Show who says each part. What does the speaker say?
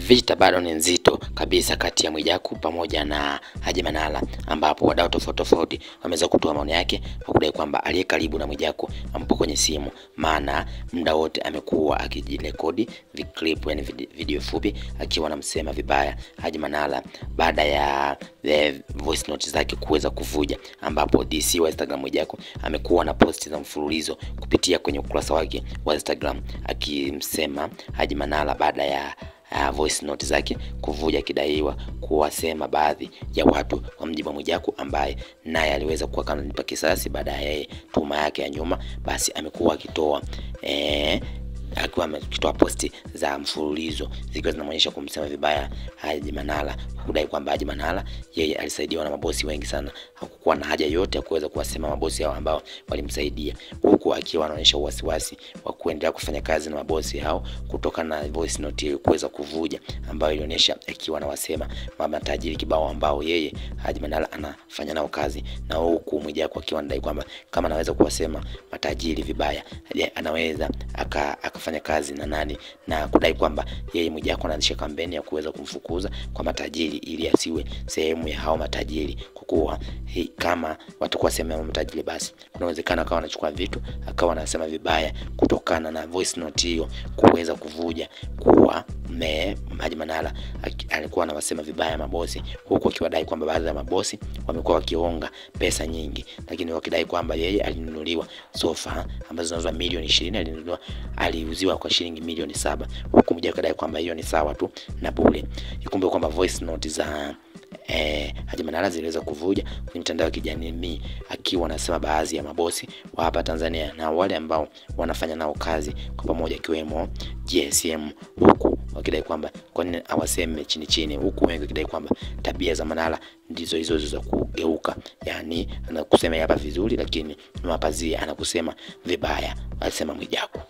Speaker 1: Vita bado ni nzito kabisa kati ya Mwijaku pamoja na Haji Manara, ambapo wadau tofauti wameweza kutoa maoni yake kwa kudai kwamba aliye karibu na Mwijaku ampo kwenye simu, maana muda wote amekuwa akijirekodi clip, yani video fupi akiwa anamsema vibaya Haji Manara baada ya voice note zake kuweza kuvuja, ambapo DC wa Instagram Mwijaku amekuwa na posti za mfululizo kupitia kwenye ukurasa wake wa Instagram akimsema Haji Manara baada ya voice note zake kuvuja, kidaiwa kuwasema baadhi ya watu wa mjibu Mwijaku, ambaye naye aliweza kuwa kanalipa kisasi baada ya tuma yake ya nyuma. Basi amekuwa akitoa akiwa ametoa posti za mfululizo zikiwa zinaonyesha kumsema vibaya Haji Manara, kudai kwamba Haji Manara yeye alisaidiwa na mabosi wengi sana, hakukuwa na haja yote ya kuweza kuwasema mabosi hao ambao walimsaidia, huku akiwa anaonyesha wasiwasi wa kuendelea kufanya kazi na mabosi hao kutokana na voice note ile kuweza kuvuja, ambayo ilionyesha akiwa anawasema matajiri kibao ambao yeye Haji Manara anafanya nao kazi, na huku Mwijaku akiwa anadai kwamba kama anaweza kuwasema matajiri vibaya anaweza akafanya kazi na nani, na kudai kwamba yeye Mwijaku anaanzisha kampeni ya kuweza kumfukuza kwa matajiri ili asiwe sehemu ya hao matajiri, kwa kuwa kama watakuwa sehemu ya matajiri basi kunawezekana akawa anachukua vitu akawa anasema vibaya kutokana na voice note hiyo kuweza kuvuja kuwa Haji Manara alikuwa anawasema vibaya mabosi, huku akiwadai kwamba baadhi ya mabosi wamekuwa wakionga pesa nyingi, lakini wakidai kwamba yeye alinunuliwa sofa ambazo zinauzwa milioni 20 aliuziwa kwa shilingi milioni 7, huku Mwijaku akidai kwamba hiyo ni sawa tu na bure. Ikumbuke kwamba voice note za Haji Manara ziliweza kuvuja kwenye mitandao ya kijamii akiwa anasema baadhi ya mabosi wa hapa Tanzania na wale ambao wanafanya nao kazi kwa pamoja, ikiwemo GSM, huku wakidai kwamba kwa nini awaseme chini, huku wengi wakidai kwamba tabia za Manara ndizo hizo za kugeuka, yani anakusema hapa vizuri lakini mapazia anakusema vibaya, alisema Mwijaku.